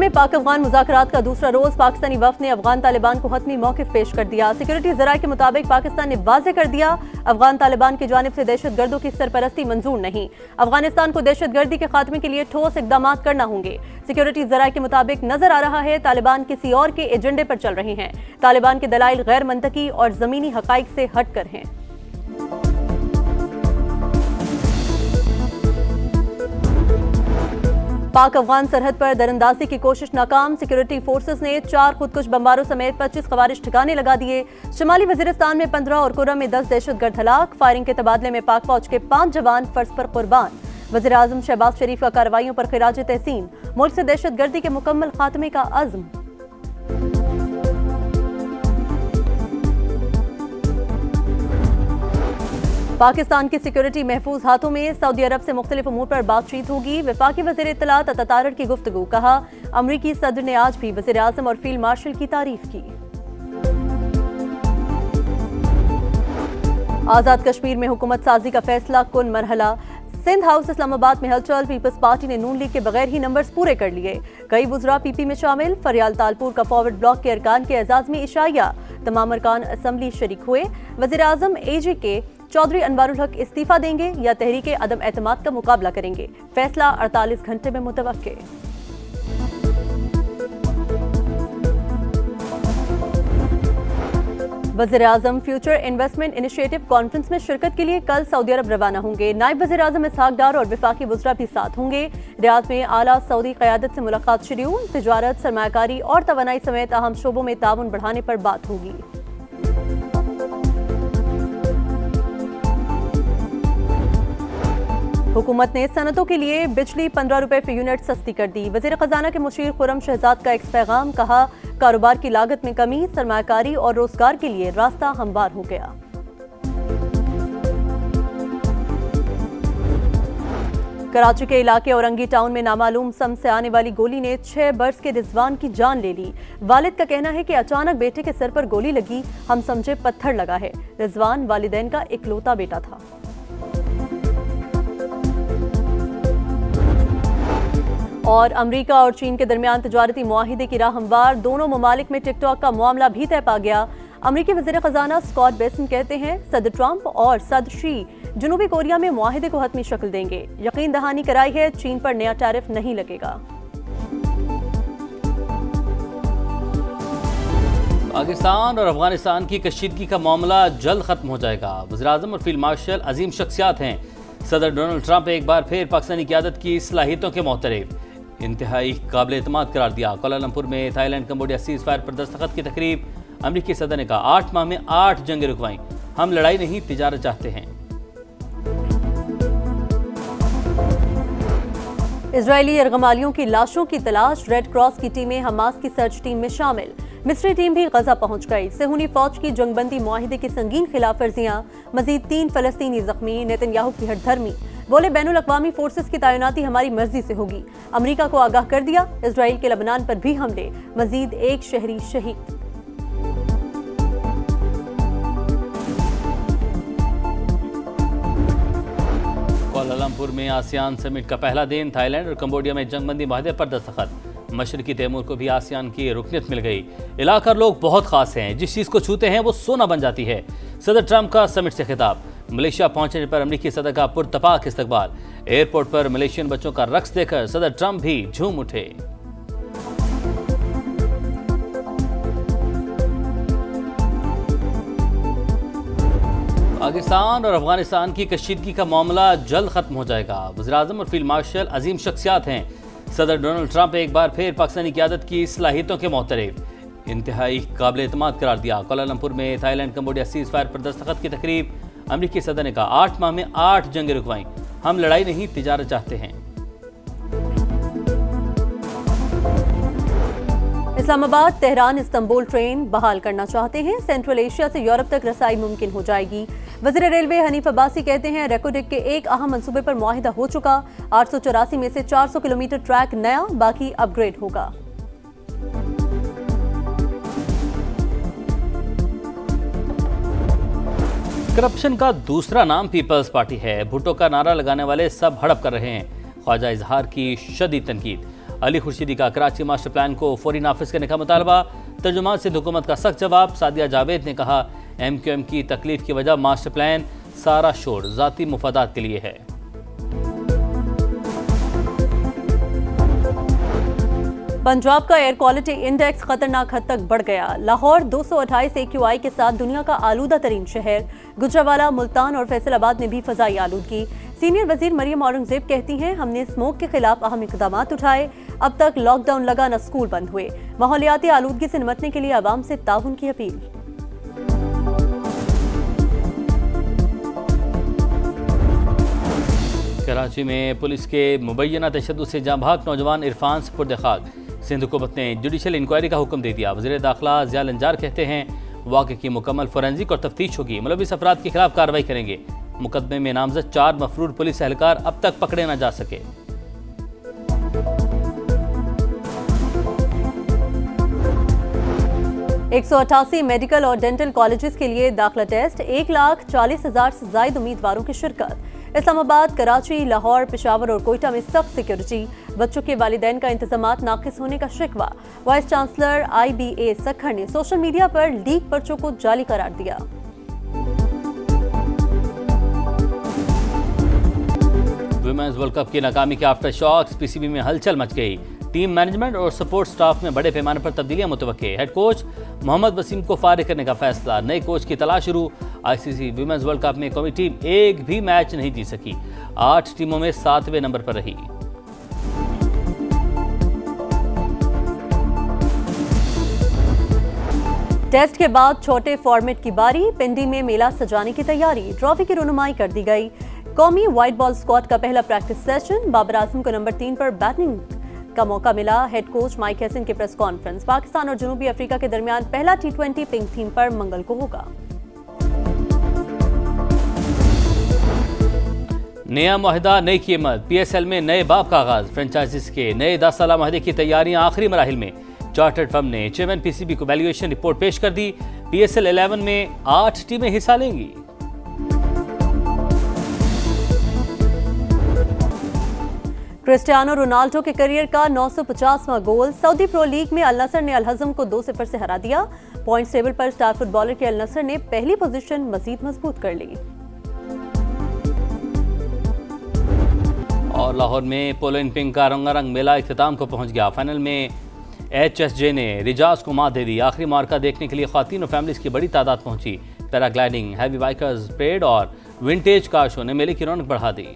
में पाक अफगान मुज़ाकरात का दूसरा रोज पाकिस्तानी वफ़द ने अफगान तालिबान को हतमी मौक़िफ़ पेश कर दिया। सिक्योरिटी ज़राए के मुताबिक पाकिस्तान ने वाज़ेह कर दिया, अफगान तालिबान की जानिब से दहशतगर्दों की सरपरस्ती मंजूर नहीं। अफगानिस्तान को दहशतगर्दी के खात्मे के लिए ठोस इक़दाम करना होंगे। सिक्योरिटी ज़राए के मुताबिक नजर आ रहा है तालिबान किसी और के एजेंडे पर चल रहे हैं। तालिबान के दलाइल गैर मंतकी और ज़मीनी हक़ाइक़ से हट कर हैं। पाक अफगान सरहद पर दरअंदाजी की कोशिश नाकाम। सिक्योरिटी फोर्सेस ने 4 खुदकुश बमबारों समेत 25 खवारिज ठिकाने लगा दिए। शुमाली वजीरिस्तान में 15 और कुर्रम में 10 दहशतगर्द हलाक। फायरिंग के तबादले में पाक फौज के 5 जवान फर्ज पर कुर्बान। वज़ीर आज़म शहबाज शरीफ का कार्रवाइयों पर खिराज तहसीन। मुल्क से दहशतगर्दी के मुकम्मल खात्मे का अज़्म। पाकिस्तान की सिक्योरिटी महफूज हाथों में। सऊदी अरब से मुख्तलिफ उमूर पर बातचीत होगी। वफाकी वज़ीर इत्तलात अतातारड़ की गुफ्तगू। कहा, अमरीकी सदर ने आज भी वज़ीर आज़म और फील्ड मार्शल की तारीफ की। आज़ाद कश्मीर में हुकूमत साजी का फैसला कुन मरहला। सिंध हाउस इस्लामाबाद में हलचल। पीपल्स पार्टी ने नून लीग के बगैर ही नंबर्स पूरे कर लिए। कई वुज़रा पीपी में शामिल। फरियाल तालपुर का फॉरवर्ड ब्लॉक के अरकान के एजाज में इशाया। तमाम अरकान असम्बली शरीक हुए। वज़ीर आज़म एजे के चौधरी अनवारुल हक इस्तीफा देंगे या तहरीके अदम एतमाद का मुकाबला करेंगे। फैसला 48 घंटे में मुतवक्के। वज़ीर आज़म फ्यूचर इन्वेस्टमेंट इनिशिएटिव कॉन्फ्रेंस में शिरकत के लिए कल सऊदी अरब रवाना होंगे। नायब वज़ीर आज़म इसहाक डार और वफाकी वुज़रा भी साथ होंगे। रियाद में आला सऊदी क़यादत से मुलाकात शेड्यूल। तिजारत, सरमायाकारी और तवानाई समेत अहम शोबों में ताउन बढ़ाने पर बात होगी। हुकूमत ने सनतों के लिए बिजली 15 रुपए फी यूनिट सस्ती कर दी। वज़ीर ख़जाना के मुशीर खुर्रम शहजाद का एक पैगाम। कहा, कारोबार की लागत में कमी, सरमायाकारी और रोजगार के लिए रास्ता हमवार हो गया। कराची के इलाके औरंगी टाउन में नामालूम सम से आने वाली गोली ने 6 बरस के रिजवान की जान ले ली। वालिद का कहना है कि अचानक बेटे के सर पर गोली लगी, हम समझे पत्थर लगा है। रिजवान वालिदैन का इकलौता बेटा था। और अमेरिका और चीन के दरमियान तिजारती मुआहिदे की राह हमवार। दोनों ममालिक में टिकटॉक का मामला भी तय पा गया। अमेरिकी वज़ीर ख़जाना स्कॉट बेसेंट कहते हैं, सदर ट्रंप और सदर शी जनूबी कोरिया में मुआहिदे को हतमी शक्ल देंगे। यकीन दहानी कराई है, चीन पर नया टैरिफ नहीं लगेगा। पाकिस्तान और अफगानिस्तान की कशीदगी का मामला जल्द खत्म हो जाएगा। वज़ीर आज़म और फील्ड मार्शल अजीम शख्सियात हैं। सदर डोनाल्ड ट्रंप एक बार फिर पाकिस्तानी क़यादत की सलाहियतों के मोहतरफ इंतहाई काबिल एतमाद करार दिया। कोलालमपुर में थाईलैंड कंबोडिया सीज फायर पर दस्तखत की तकरीब। अमरीकी सदर ने कहा, 8 माह में 8 जंगें रुकवाई, हम लड़ाई नहीं तिजारत चाहते हैं। इजरायली यरगमालियों की लाशों की तलाश। रेड क्रॉस की टीमें हमास की सर्च टीम में शामिल। मिस्री टीम भी गजा पहुंच गई। सेहूनी फौज की जंगबंदी मुआहिदे की संगीन खिलाफ वर्जियां। मजीद 3 फलस्तीनी जख्मी। नेतन्याहू की हठधर्मी। बोले, बैनुल अक़वामी फोर्सेस की तैनाती हमारी मर्जी से होगी। अमेरिका को आगाह कर दिया। इजराइल के लबनान पर भी हमले। मजीद 1 शहरी शहीद। कोलालमपुर में आसियान समिट का पहला दिन। थाईलैंड और कंबोडिया में जंगबंदी मुआहदे पर दस्तखत। मशरकी तैमूर को भी आसियान की रुकनियत मिल गई। इलाका लोग बहुत खास हैं, जिस चीज़ को छूते हैं वो सोना बन जाती है। सदर ट्रंप का समिट से खिताब। मलेशिया पहुंचने पर अमरीकी सदर का पुरतपाक इस्तकबाल। एयरपोर्ट पर मलेशियन बच्चों का रक्स देखकर सदर ट्रंप भी झूम उठे। पाकिस्तान और अफगानिस्तान की कशीदगी का मामला जल्द खत्म हो जाएगा। वज़ीर आज़म और फील्ड मार्शल अजीम शख्सियात हैं। सदर डोनाल्ड ट्रंप एक बार फिर पाकिस्तानी क़यादत की सलाहियतों के मोहतरफ इंतहाई काबिल एतमाद करार दिया। कोलालमपुर में थाईलैंड कंबोडिया सीज फायर पर दस्तखत की तकरीब। अमरीकी सदर ने कहा, 8 माह में 8 जंगें रुकवाई, हम लड़ाई नहीं तिजारत चाहते हैं। इस्लामाबाद तेहरान इस्तांबुल ट्रेन बहाल करना चाहते हैं। सेंट्रल एशिया से यूरोप तक रसाई मुमकिन हो जाएगी। वज़ीर रेलवे हनीफ अब्बासी कहते हैं, रेकोडेक के एक अहम मंसूबे पर मुआहिदा हो चुका। 884 में से 400 किलोमीटर ट्रैक नया, बाकी अपग्रेड होगा। करप्शन का दूसरा नाम पीपल्स पार्टी है। भुट्टो का नारा लगाने वाले सब हड़प कर रहे हैं। ख्वाजा इजहार की शदीद तनकीद। अली खुर्शीदी का कराची मास्टर प्लान को फौरी नाफिज करने का मुतालबा। तर्जुमान से हुकूमत का सख्त जवाब। सादिया जावेद ने कहा, MQM की तकलीफ की वजह मास्टर प्लान, सारा शोर ज़ाती मुफादात के लिए है। पंजाब का एयर क्वालिटी इंडेक्स खतरनाक हद तक बढ़ गया। लाहौर 228 AQI के साथ दुनिया का आलूदा तरीन शहर। गुजरावाला, मुल्तान और फैसलाबाद में भी फजाई आलूदगी। सीनियर वजीर मरियम औरंगजेब कहती हैं, हमने स्मोक के खिलाफ अहम इकदाम उठाए। अब तक लॉकडाउन लगा, न स्कूल बंद हुए। माहौलियाती आलूदगी से निपटने के लिए आवाम से ताउन की अपील। कराची में पुलिस के मुबैना तशद्दुद से जाँ भाग नौजवान इरफान सुपुर्द खाक। सिंध हुकूमत ने जुडिशल इंक्वायरी का हुक्म दे दिया। वज़ीर दाखिला ज़िया लंजार कहते हैं, वाक़े की मुकम्मल फोरेंसिक और तफ्तीश होगी। मुलविस अफराद के खिलाफ कार्रवाई करेंगे। मुकदमे में नामजद 4 मफरूर पुलिस एहलकार अब तक पकड़े न जा सके। एक 188 मेडिकल और डेंटल कॉलेजेस के लिए दाखिला टेस्ट। 1,40,000 से ज्यादा उम्मीदवारों की शिरकत। इस्लामाबाद, कराची, लाहौर, पेशावर और कोयटा में सख्त सिक्योरिटी। बच्चों के वालिदैन का इंतजामात नाकिस होने का शिकवा। वाइस चांसलर IBA सखर ने सोशल मीडिया पर लीक पर्चों को जाली करार दिया। वुमेन्स वर्ल्ड कप की नाकामी के आफ्टर शॉक्स। PCB में हलचल मच गई। टीम मैनेजमेंट और सपोर्ट स्टाफ में बड़े पैमाने पर तब्दीलियां मुतवक्के। हेड कोच मोहम्मद वसीम को फारिग करने का फैसला। नए कोच की तलाश शुरू। ICC वुमेन्स वर्ल्ड कप में कौमी टीम एक भी मैच नहीं जीत सकी। 8 टीमों में 7वें नंबर पर रही। टेस्ट के बाद छोटे फॉर्मेट की बारी। पिंडी में मेला सजाने की तैयारी। ट्रॉफी की रुनुमाई कर दी गई। कौमी वाइट बॉल स्क्वाड का पहला प्रैक्टिस सेशन। बाबर आजम को नंबर 3 पर बैटिंग का मौका मिला। हेड कोच माइक हैसन के प्रेस कॉन्फ्रेंस। पाकिस्तान और जनूबी अफ्रीका के दरमियान पहला T20 पिंक थीम पर मंगल को होगा। नया मुआहदा, नई कीमत। PSL में नए बाब का आगाज। फ्रेंचाइजीज के नए 10 साला मुआहदे की तैयारियां आखिरी मराहिल में। चार्टर्ड फर्म ने चेयरमैन PCB को वैल्यूएशन रिपोर्ट पेश कर दी। PSL 11 में 8 टीमें हिस्सा लेंगी। क्रिस्टियानो रोनाल्डो के करियर का 950वां गोल। सऊदी प्रो लीग में अल नसर ने अल हज़म को 2-0 से हरा दिया। पॉइंट्स टेबल पर स्टार फुटबॉलर के अल नसर ने पहली पोजीशन मजीद मजबूत कर ली। और लाहौर में पोलो इन पिंक का रंगारंग मेला इख्तिताम को पहुंच गया। फाइनल में HSJ ने रिजाज को मात दे दी। आखिरी मार्का देखने के लिए ख्वातीन और फैमिलीज की बड़ी तादाद पहुंची। पैराग्लाइडिंग, हैवी बाइकर्स परेड और विंटेज कार शो ने मेले की रौनक बढ़ा दी।